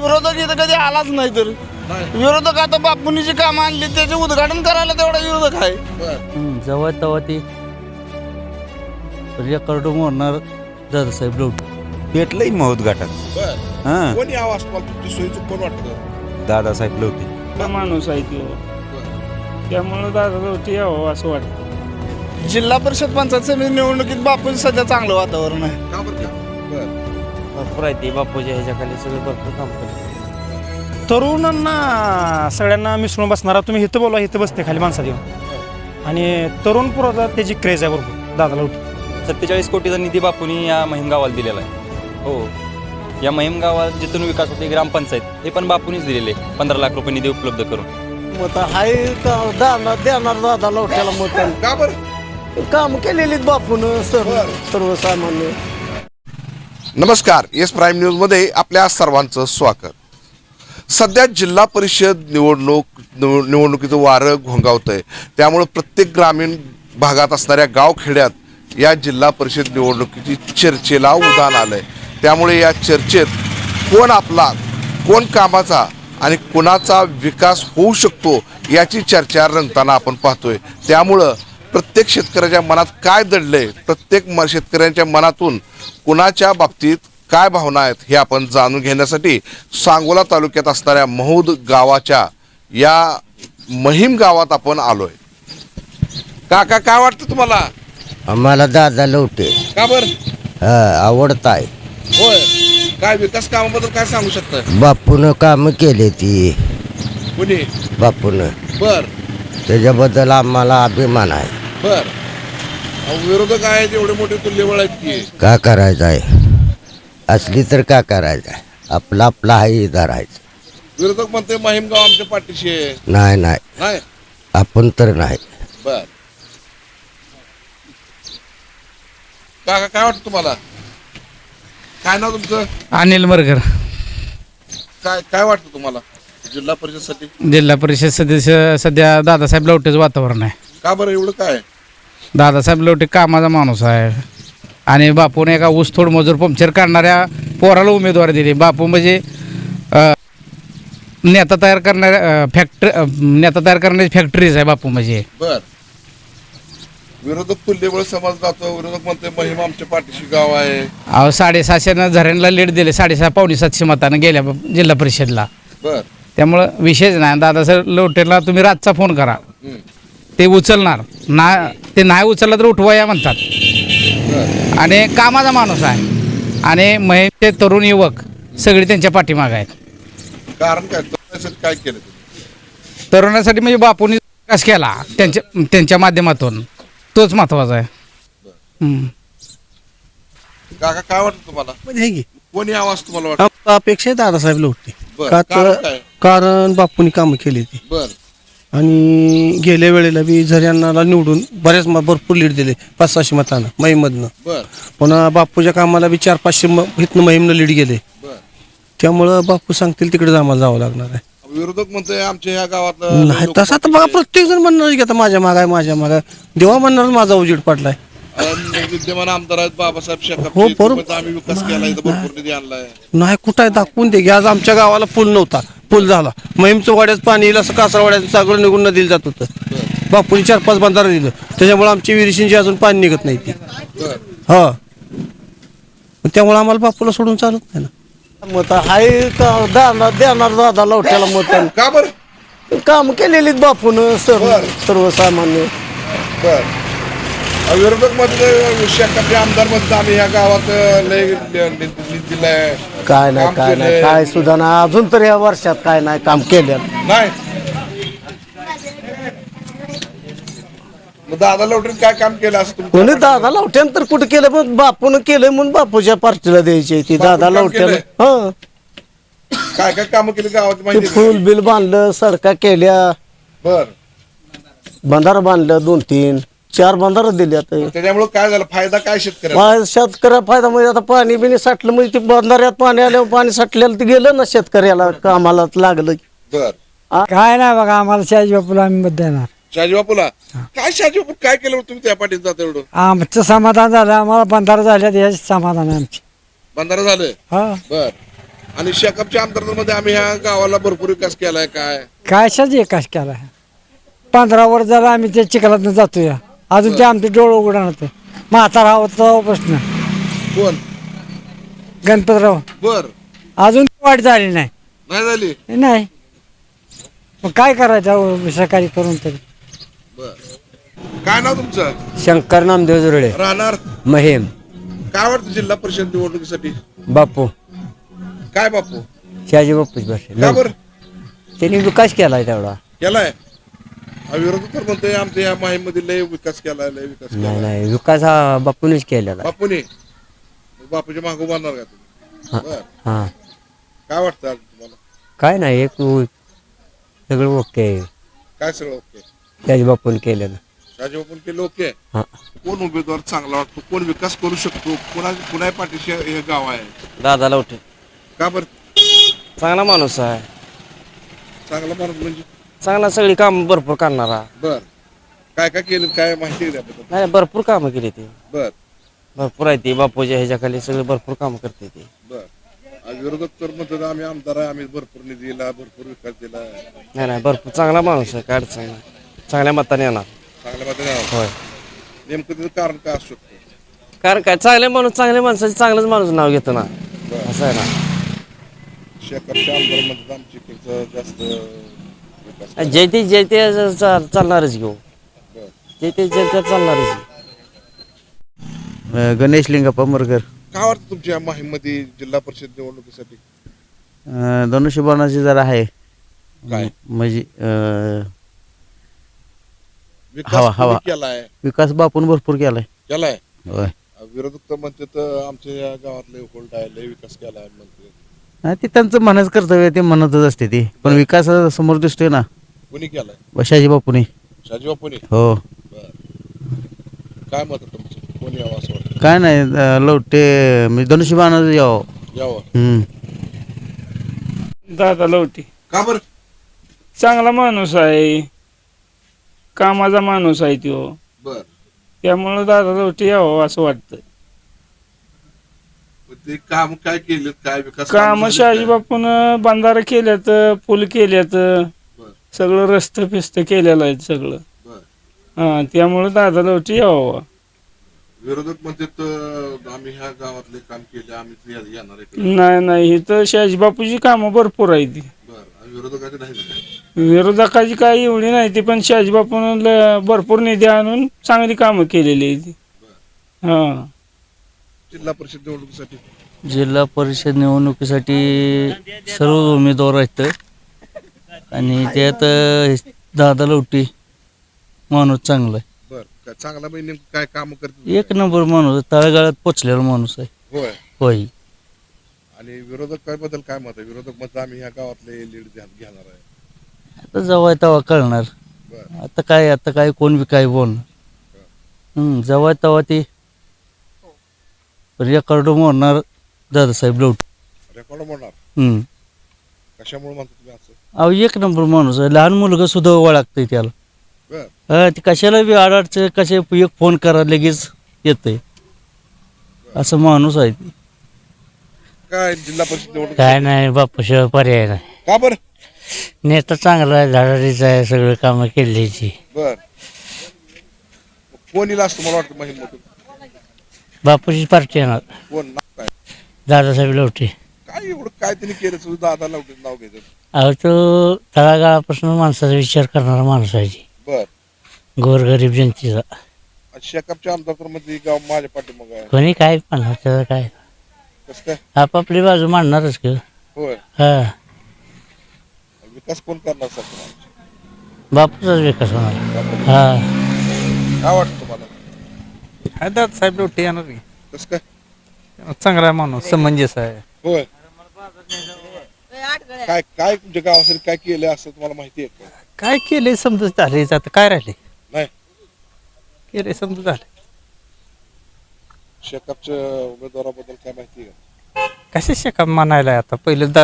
विरोधक इथं कधी आलाच नाही तर विरोधक आता बापूंनी जी कामं आणली त्याचे उद्घाटन करायला तेवढा विरोधक आहे. जवळ तेव्हा ती रेकॉर्ड मोडणार दादासाहेब लवटे भेटलंय महोद घाटात. हां, कोणी आवाज तुमची सोयीचं कोण वाटतं? दादासाहेब लवटे माणूस आहे तो, त्यामुळे दादा लवटे यावं असं वाटतं. जिल्हा परिषद पंचायत समिती निवडणुकीत बापूंचं सध्या चांगलं वातावरण आहे. का बरं का? भरपूर आहे ते बापूच्या ह्याच्याखाली सगळे भरपूर काम करतात. तरुणांना सगळ्यांना मिसळून बसणारा तुम्ही इथं बोला इथं बसते खाली माणसात येऊन आणि तरुण पुराचा त्याची क्रेज आहे भरपूर दादाला उठून. 47 कोटीचा निधी बापूंनी या महिम गावाला दिलेला आहे. हो, या महिम गावात जिथून विकास होते ग्रामपंचायत हे पण बापूंनीच दिलेले 15 लाख रुपये निधी उपलब्ध करून. मत आहे देणार दादा लवट्याला मत. का बरं? काम केलेली बापून सर्वसामान्य. नमस्कार, येस प्राईम न्यूजमध्ये आपल्या सर्वांचं स्वागत. सध्या जिल्हा परिषद निवडणुकीचं वारं घोंगावतंय, त्यामुळं प्रत्येक ग्रामीण भागात असणाऱ्या गावखेड्यात या जिल्हा परिषद निवडणुकीची चर्चेला उधाण आलंय. त्यामुळे या चर्चेत कोण आपला, कोण कामाचा आणि कोणाचा विकास होऊ शकतो याची चर्चा रंगताना आपण पाहतोय. त्यामुळं प्रत्येक शेतकऱ्याच्या मनात काय दडलंय, प्रत्येक शेतकऱ्यांच्या मनातून कुणाच्या बाबतीत काय भावना आहेत हे आपण जाणून घेण्यासाठी सांगोला तालुक्यात असणाऱ्या महुद गावाच्या या महिम गावात आपण आलोय. काका, काय वाटतं तुम्हाला? आम्हाला दादा लवटे का बरं? आवडत आहे. होय, काय विकास कामाबद्दल काय सांगू शकता? बापून काम केले ती कुणी? बापून, बर त्याच्याबद्दल आम्हाला अभिमान आहे. बर. विरोधक आहेत एवढे मोठे तुल्यबळ आहेत की का करायचं आहे, असली तर का करायचं आहे, आपला आपला आहे धरायचं. विरोधक म्हणते महिम गाव आमच्या पाठीशी आहे. नाही नाही, नाही. आपण तर नाही. बर. काका, काय वाटतं तुम्हाला? काय नाव तुमचं? अनिल मरगर, काय काय वाटतं तुम्हाला जिल्हा परिषदसाठी? जिल्हा परिषद सदस्य सध्या दादासाहेब लवटेचं वातावरण आहे. का बरं एवढं काय? दादासाहेब लवटे कामाचा माणूस आहे आणि बापूने एका ऊसतोड मजूर पंक्चर काढणाऱ्या पोराला उमेदवारी दिली. बापू म्हणजे नेता तयार करणारी फॅक्टरीज आहे बापू म्हणजे. बर. विरोधक तुल्यबळ समाज जातो, विरोधक म्हणते महिम आमच्या पाठीशी गाव आहे. 750 झऱ्यांना लीड दिले, 6.5 पावणे 700 मतानं गेल्या जिल्हा परिषदला. बर. त्यामुळं विषयच नाही. दादासाहेब लवटेला तुम्ही रातचा फोन करा, ते उचलणार ना. ते नाही उचललं तर उठवा या म्हणतात. आणि कामाचा माणूस आहे आणि महिमचे तरुण युवक सगळे त्यांच्या पाठीमागे आहेत. कारण काय? तरुणासाठी काय केलं? तरुणासाठी म्हणजे बापूंनी विकास केला त्यांच्या माध्यमातून, तोच महत्वाचा आहे. काका, काय वाटतं तुम्हाला? म्हणजे कोणी आवाज तुम्हाला वाटतं? अपेक्षा आहे दादासाहेब लवटे. बरं. का कारण तर काय? कारण बापूंनी कामं केली ती बर. आणि गेल्या वेळेला बी झऱ्यांना निवडून बऱ्याच भरपूर लीड दिले, 500-600 मतानं महिममधनं. बर. पुन्हा बापूच्या कामाला बी 400-500 इथनं महिमनं लीड गेले. बर. त्यामुळं बापू सांगतील तिकडे आम्हाला जावं लागणार आहे. विरोधक म्हणते आमच्या ह्या गावात नाही तसं आता बघा, प्रत्येक जण म्हणणार की आता माझ्या मागाय माझ्या मागाय, देवा म्हणणार माझा उजेड पडलाय. विद्यमान आमदार आहेत बाबासाहेब शेकाप. हो, बरोबर. आम्ही विकास केला, इथं भरपूर निधी आणलाय. नाही कुठं आहे दाखवून दे की. आज आमच्या गावाला पूल नव्हता, पूल झाला. महिमचं वाड्यात पाणी येईल असं कासरवाड्यात सगळं निघून नदीला जात होतं. बापूंनी 4-5 बंधारा दिलं, त्याच्यामुळे आमची विहिरीशी अजून पाणी निघत नाही ती. हा, त्यामुळे आम्हाला बापूला सोडून चालत नाही ना. मत आहे देणार दादा लवट्याला मत. का बरं? काम केलेली बापून सर्वसामान्य. बर. विरोधक मध्ये शेकाप आमदार मध्ये आम्ही ह्या गावात लय निधी दिलाय. काय नाही, काय नाही, काय सुद्धा नाही अजून तर या वर्षात काय नाही काम केलं. नाही. मग दादा लवटून काय काम केलं असं तुम्ही? कोणी दादा लवट्यानं तर कुठं केलं, पण बापून केलं म्हणून बापूच्या पार्टीला द्यायची ती. दादा लवट्यानं हा काय काय काम केली गावात माहिती? फुल बिल बांधलं, सडका केल्या, बर. बंधारा बांधलं, 2-3-4 बंधारा दिले. आता त्याच्यामुळे काय झालं? फायदा काय शेतकऱ्याला? शेतकऱ्या फायदा म्हणजे आता पाणी बिनी साठलं म्हणजे ते बंधाऱ्यात पाणी आल्यावर पाणी साठलेलं ते गेलं ना शेतकऱ्याला, कामाला लागलं. बर. काय नाही बघा, आम्हाला शाहजी बापूला आम्ही मत देणार. शाहजी बापूला? काय शाहजी बापू काय केलं तुम्ही त्या पाठीत जात एवढं? आमचं समाधान झालं, आम्हाला बंधारा झाल्या याच समाधान आहे आमचे. बंधारा झालं. हा, बर. आणि शेकापच्या आमदारमध्ये आम्ही ह्या गावाला भरपूर विकास केलाय काय कशाच एकाच केला 15 वर्ष झाला आम्ही त्या चिखलातनं जातो या अजून ते आमचे डोळे उघडा नव्हते म्हातारा होता प्रश्न कोण गणपतराव बर अजून वाट झाली नाही नाही झाली नाही मग काय करायचं सहकारी करून तरी बर काय नाव तुमचं शंकर नामदेव जुरडे राहणार महिम काय वाटतं जिल्हा परिषद निवडणुकीसाठी बापू काय बापू शहाजी बापूच का बर त्यांनी विकास केलाय तेवढा केलाय विरोध तर म्हणतोय आमच्या या माहीमध्ये लय विकास केलाय लय विकास केलाय नाही विकास हा बापूनेच केलेला बापूने बापूच्या मागो बांधणार का तुम्ही बर हा काय वाटतं आज तुम्हाला काय नाही एक सगळं ओके काय सगळं ओके शहाजी बापूने केलेलं राजे बापून केलं ओके हा कोण उमेदवार चांगला वाटतो कोण विकास करू शकतो कुणा पाठीशी हे गाव आहे दादा लवटे का बर चांगला माणूस आहे चांगला माणूस म्हणजे चांगला सगळी काम भरपूर करणारा बर काय काय केलं काय माहिती आहे त्याबद्दल नाही भरपूर कामं केली ती बर भरपूर आहे ती बापूच्या ह्याच्याखाली सगळे भरपूर कामं करते ती बर आज विरोधक तर म्हणतात आम्ही आमदार आहे आम्ही भरपूर निधी दिला भरपूर विकास दिला नाही भरपूर चांगला माणूस आहे काय अडचण नाही चांगल्या मताने येणार चांगल्या माहिती होय नेमकं त्याचं कारण काय असू शकतं कारण काय चांगले माणूस चांगल्या माणसाचे चांगलंच माणूस नाव घेतो ना असं आहे ना शेकापच्या आमदार म्हणतात आमची इकडचं जास्त विकास जे ते चालणारच घेऊ बर जे ते चालणारच गणेश लिंगप्पा मुरगर काय वाटतं तुमच्या माहीमध्ये जिल्हा परिषद निवडणुकीसाठी धनुष्यबाणाची जरा आहे काय म्हणजे विकास हवा. कोणी केलाय विकास बापून भरपूर केलाय केलाय होय विरोधक तर म्हणतात आमच्या या गावातले होल्ड आहे लय विकास केलाय म्हणते नाही ते त्यांचं म्हणच कर्तव्य ते म्हणतच असते ती पण विकास समोर दिसतोय ना कोणी केलाय बशाजी बापूने शाजी बापूने हो बर काय मत आहे तुमचं कोणी यावं असं वाटतं काय नाही लवटे म्हणजे धनुष्यबाणाचं यावं यावं दादा लवटी का बर चांगला माणूस आहे कामाचा माणूस आहे तो बर त्यामुळं दादा लवटी यावं असं वाटतं मग ते काम काय केलं काय विकास काम शहाजी बापून बंधारे केल्यात पूल केल्यात बर सगळं रस्ते फिस्त केलेलं आहे सगळं बर हा त्यामुळं दादा लवटी यावं विरोधक म्हणतात आम्ही ह्या गावातले काम केले आम्ही येणार इकडे नाही ही तर शहाजी बापूची कामं भरपूर आहे ती बर आणि विरोधकाचे नाही विरोधकाची काही एवढी नाही ती पण शहाजी बापून भरपूर निधी आणून चांगली कामं केलेली आहे ती हा जिल्हा परिषद निवडणुकीसाठी जिल्हा परिषद निवडणुकीसाठी सर्व उमेदवार आहेत आणि त्यात दादा लवटी माणूस चांगला आहे बर काय चांगला म्हणजे नेमकं काय काम करते एक नंबर माणूस आहे, तळागाळात पोचलेला माणूस आहे होय होय आणि विरोधक काय बद्दल काय मत आहे विरोधक मत आम्ही ह्या गावातले लीड घेणार आहे आता जेव्हा तेव्हा कळणार बर आता काय कोण बी काय बोलणार जेव्हा तेव्हा ते रेकॉर्ड मोडणार दादासाहेब लवटी रेकॉर्ड मोडणार कशामुळे म्हणतो तुम्ही असं अहो एक नंबर माणूस आहे लहान मुलगा सुद्धा ओळखतंय त्याला बर ते कशाला बी अडचण कशा एक फोन करा लगेच येतंय असं माणूस आहे ते. काय जिल्हा परिषद निवडणूक काय नाही बापूशिवाय पर्याय नाही का बर नेता चांगला आहे धडाडीचा आहे सगळं कामं केलीची बर कोण येईल असं मला वाटतं महिमतून बापूची पार्टी येणार कोण नाव काय दादासाहेब लवटे काय एवढं काय त्यांनी केलं सुद्धा दादा लावते नाव घ्यायचं अहो तो तळागाळापासून माणसाचा विचार करणारा माणूस आहे ती. बर गोरगरीब जनतेचा शेकापच्या आमदार तर मध्ये गाव माझ्या पाठीमाग आहे कोणी काय म्हणणार त्याचं काय कसं काय आपापली बाजू मांडणारच की होय हा विकास कोण करणार सर बापूचाच विकास होणार हा काय वाटतं तुम्हाला हा दादासाहेब लवटे येणार की कसं काय चांगला माणूस समंजस आहे होय काय काय तुमच्या गावासाठी काय केलं असं तुम्हाला माहिती आहे का काय केले समजा झाले आता काय राहिले नाही केले समजा झाले शेकापच्या उमेदवाराबद्दल काय माहिती आहे का कसे शेका म्हणायला आता पहिलं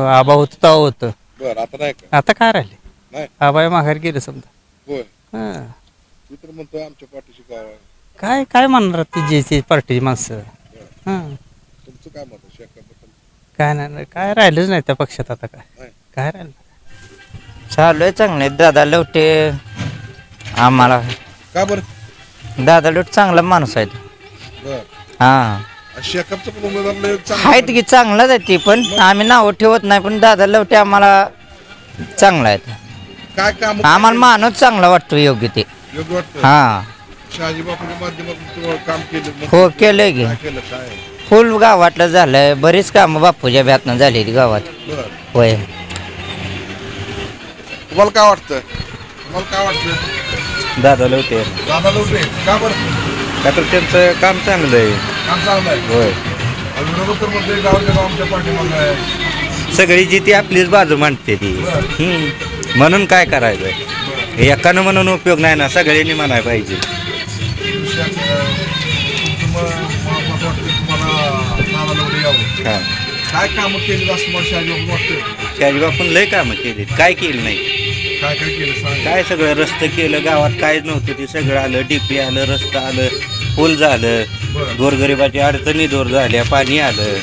आबा होतं तेव्हा होतं बरं आता नाही का आता काय राहिले नाही आबाई माघार गेले समजा होय हा मी तर म्हणतोय आमच्या पाठीशी गाव आहे काय म्हणणार ती जे पार्टीची माणसं हां तुमचं काय मत आहे शेकाबद्दल काय नाही काय राहिलंच नाही त्या पक्षात आता काय राहिलं. चालू आहे चांगले दादा लवटे आम्हाला का बरं दादा लवटे चांगला माणूस आहे बर हा शेकापचं पण उमेदवार लय चांगला आहेत की चांगलाच आहे ती पण आम्ही नाव ठेवत नाही पण दादा लवटे आम्हाला चांगला आहे काय काम आम्हाला माणूस चांगला वाटतो योग्य ते योग्य वाटतं हा शहाजी बापूच्या माध्यमातून तुम्हाला काम केलं मग हो केलंय की काय केलं काय फुल गावातलं झालंय बरीच कामं बापूच्या भ्यातनं झालेली गावात बर होय तुम्हाला काय वाटतं तुम्हाला काय वाटतं दादा लवते दादा लवटे का बरं का तर त्यांचं काम चांगलं आहे. काम चांगलं आहे होय आणि विरोधक तर म्हणते गावच्या गाव आमच्या पाठीमागं आहे सगळी जी ती आपलीच बाजू मांडते ती म्हणून काय करायचं एकानं म्हणून उपयोग नाही ना सगळ्यांनी म्हणायला पाहिजे. तुम्हाला दादा लवटे यावं हा काय कामं केली असं मला शहाजी बापू वाटतं शहाजी बापून लय कामं केली काय केलं नाही काय काय केलं सांग काय सगळं रस्तं केलं गावात काहीच नव्हतं ते सगळं आलं डीपी आलं रस्ता आलं पूल झालं गोरगरिबाची अडचणी दूर झाल्या पाणी आलं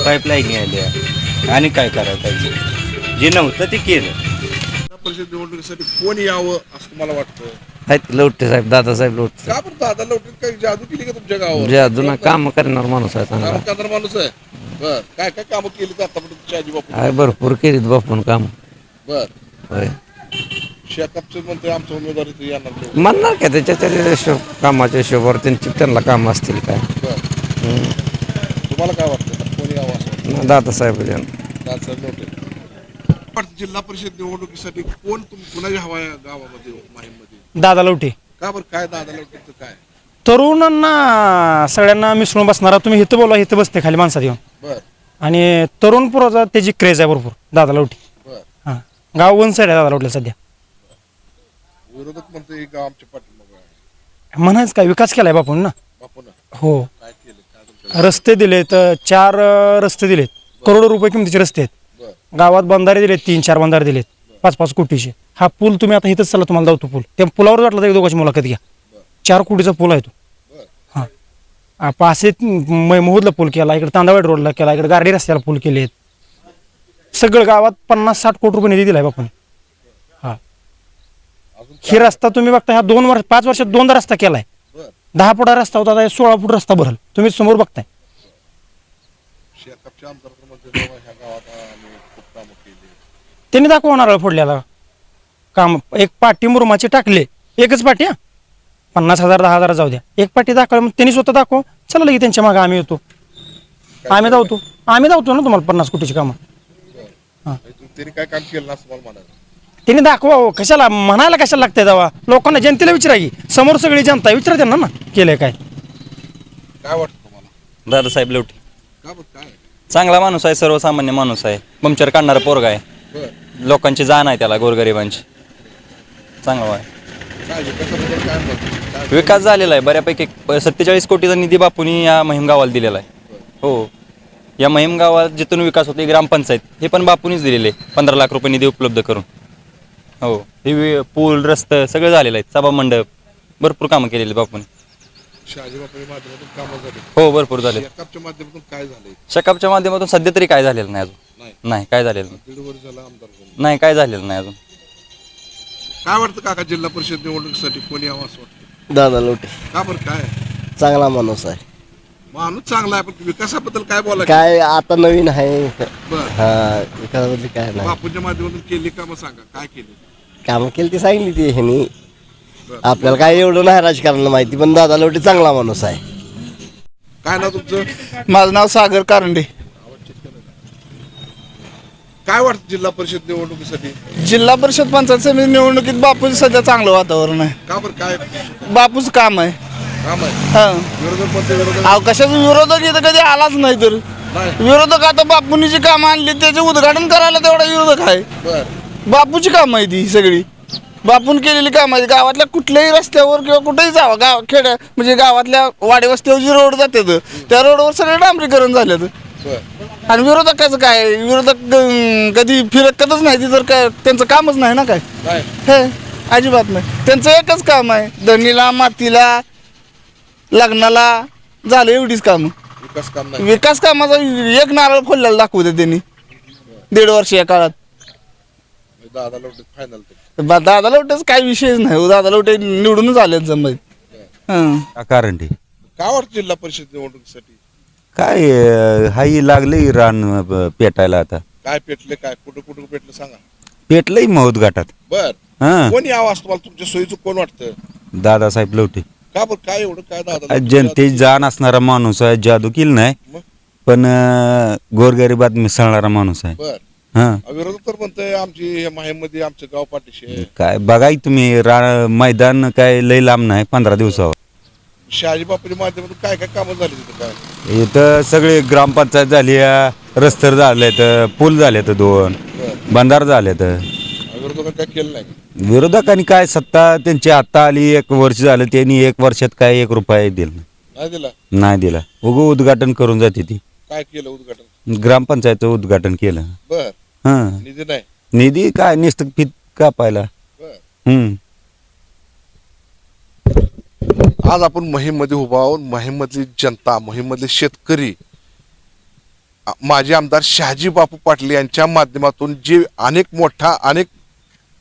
पाईपलाईनी आल्या आणि काय करायला पाहिजे जे नव्हतं ते केलं. जिल्हा परिषद निवडणुकीसाठी कोण यावं असं तुम्हाला वाटतं आहेत लवटे साहेब दादासाहेब लवटे का बरं दादा लवटे काही जादू केली का तुमच्या गावावर जे अजून काम करणार माणूस आहे चांगला काम करणारा माणूस आहे बर काय काय कामं केली तर आतापर्यंत शहाजी बापू आहे भरपूर केलीत बापून काम बर होय शेकापचे म्हणते आमचं उमेदवार इथे येणार नाही. म्हणणार का त्याच्या कामाच्या हिशोबावर त्यांना काम असतील काय बर तुम्हाला काय वाटतं कोणी यावं असं दादासाहेब दादासाहेब लवटे वाटतं जिल्हा परिषद निवडणुकीसाठी कोण कुणाची हवा आहे गावामध्ये माहीममध्ये दादा लवटे का बरं काय दादा लवटेचं काय तरुणांना सगळ्यांना मिसळून बसणारा तुम्ही इथं बोला इथं बसते खाली माणसात येऊन बर आणि तरुण पुराचा त्याची क्रेज आहे भरपूर दादा लवटे बर हां गाव वन साईड आहे दादा लवटे सध्या विरोधक म्हणते हे गाव आमच्या पाठीमागं आहे म्हणायचं काय विकास केलाय बापून ना बापून हो काय केलं काय तुमच्या रस्ते दिलेत 4 रस्ते दिलेत करोडो रुपये किमतीचे रस्ते आहेत बर गावात बंधारे दिलेत 3-4 बंधारे दिलेत 5-5 कोटीचे हा पूल तुम्ही आता इथंच चला तुम्हाला जाऊ तो पूल त्या पुलावर वाटला तर एक दोघांची मुलाखत घ्या 4 कोटीचा पूल आहे तो हां पासे महूदला पूल केला इकडे तांदावाडी रोडला केला इकडे गारडी रस्त्याला पूल केलेत सगळं गावात 50-60 कोटी रुपये निधी दिलाय बापून हा ही रस्ता तुम्ही बघता ह्या 5 वर्षात 2दा रस्ता केलाय 10 फुटा रस्ता होता आता 16 फूट रस्ता भरल तुम्ही समोर बघताय शेकापच्या आमदार तर म्हणते बाबा ह्या गावात आम्ही खूप कामं केली त्यांनी दाखवा नारळ फोडल्याला काम एक पाटी मुरुमाची टाकले एकच पाटी 50,000 10,000 जाऊ द्या एक पाटी दाखवा मग त्यांनी स्वतः दाखव चला लगे त्यांच्या मागे आम्ही येतो आम्ही धावतो ना तुम्हाला 50 कोटीची कामं त्यांनी काय काम केलं ना असं मला म्हणायचं त्यांनी दाखवा हो, कशाला म्हणायला कशाला लागतंय दावा लोकांना जनतेला विचारा की समोर सगळी जनता आहे, विचारा त्यांना ना केलंय काय काय वाटतं तुम्हाला दादासाहेब लवटे का बरं काय चांगला माणूस आहे सर्वसामान्य माणूस आहे पंक्चर काढणारा पोरगा आहे बर लोकांची जाण आहे त्याला गोरगरिबांची चांगला आहे. काय विकासाबद्दल काय मत काय विकास झालेला आहे बऱ्यापैकी 47 कोटीचा निधी बापूंनी या महिम गावाला दिलेला आहे हो या महिम गावात जिथून विकास होते ग्रामपंचायत हे पण बापूंनीच दिलेले 15 लाख रुपये निधी उपलब्ध करून हो हे पूल रस्ते सगळं झालेलं आहे सभा मंडप भरपूर कामं केलेली बापूंनी शहाजी बापूच्या माध्यमातून कामं झाली हो भरपूर झाले शेकापच्या माध्यमातून काय झालंय शकापच्या माध्यमातून सध्या तरी काय झालेलं नाही अजून नाही काय झालेलं नाही 1.5 वर्ष झालं आमदार झालं. नाही काय झालेलं नाही अजून काय वाटतं काका जिल्हा परिषद निवडणुकीसाठी कोणी यावं असं वाटतं दादा लवटे का बरं काय चांगला माणूस आहे माणूस चांगला आहे पण विकासाबद्दल काय बोला काय आता नवीन आहे बर हा विकासाबद्दल काय नाही बापूच्या माध्यमातून केली कामं सांगा काय केली कामं केली ती सांगितली ती ह्यांनी आपल्याला काय एवढं नाही राजकारणाला माहिती पण दादा लवटे चांगला माणूस आहे काय नाव तुमचं माझं नाव सागर कारंडे काय वाटतं जिल्हा परिषद निवडणुकीसाठी जिल्हा परिषद पंचायत समिती निवडणुकीत बापूचं सध्या चांगलं वातावरण आहे का बरं काय बापूचं काम आहे काम आहे हा विरोधक म्हणते विरोधक कशाचं विरोधक इथं कधी आलाच नाही तर नाही विरोधक आता बापूंनी जी कामं आणली त्याचे उद्घाटन करायला तेवढा विरोधक आहे बर बापूची कामं आहे ती सगळी बापून केलेली कामं आहेत गावातल्या कुठल्याही रस्त्यावर किंवा कुठेही जावं गाव खेड्या म्हणजे गावातल्या वाडी वस्त्यावर जी रोड जातात त्या रोडवर सगळे डांबरीकरण झालेत बर आणि विरोधकाचं काय विरोधक कधी फिरकतच नाही ती तर काय त्यांचं कामच नाही ना काय काय हे अजिबात नाही त्यांचं एकच काम आहे धरणीला मातीला लग्नाला झालं एवढीच कामं विकास काम नाही विकास कामाचा एक नारळ फोडलेला दाखवू दे त्यांनी 1.5 वर्ष या काळात. दादा लवटे फायनल दादा लवटेच काही विषयच नाही हो. दादा लवटे निवडूनच आले जमत. कारण ते काय वाटतं जिल्हा परिषद निवडणुकीसाठी काय हाई लागले रान पेटायला आता. काय पेटले काय कुठं कुठं पेटलं सांगा. पेटलंय मौत घाटात. बर हा कोण यावं असं तुम्हाला तुमच्या सोयीचं कोण वाटतं. दादासाहेब लवटे का बरं काय एवढं काय दादा जनतेची जाण असणारा माणूस आहे. जादू केली नाही मग? पण गोरगरिबात मिसळणारा माणूस आहे. बर हा विरोधक तर म्हणतंय आमची माहेमध्ये आमचं गाव पाठीशी आहे. काय बघाय तुम्ही मैदान काय लय लांब नाही 15 दिवसावर. शहाजी बापूच्या माध्यमातून काय काय कामं झाली तिथं काय इथं सगळे ग्रामपंचायत झाली, रस्ते झालेत, पूल झालेत, 2 बंधार झालेत. विरोधकांनी काय केलं नाही. विरोधकांनी काय सत्ता त्यांची आता आली 1 वर्ष झालं, त्यांनी 1 वर्षात काय 1 रुपया दिला नाही दिला. नाही दिला. उगं उद्घाटन करून जाते ती. काय केलं उद्घाटन. ग्रामपंचायतचं उद्घाटन केलं. बर हा निधी नाही. निधी काय नुसतं फित कापायला. बर आज आपण मोहीममध्ये उभा आहोत. मोहीममधली जनता, मोहीममधले शेतकरी माजी आमदार शहाजी बापू पाटील यांच्या माध्यमातून जे अनेक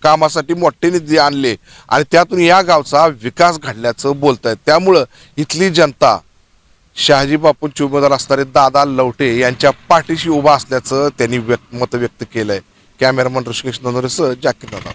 कामासाठी मोठे निधी आणले आणि त्यातून या गावचा विकास घडल्याचं बोलत आहेत. त्यामुळं इथली जनता शहाजी बापूंचे उमेदवार असणारे दादा लवटे यांच्या पाठीशी उभा असल्याचं त्यांनी मत व्यक्त केलंय. कॅमेरामन ऋषिकेश नंदोरेसह जाकीर दादा.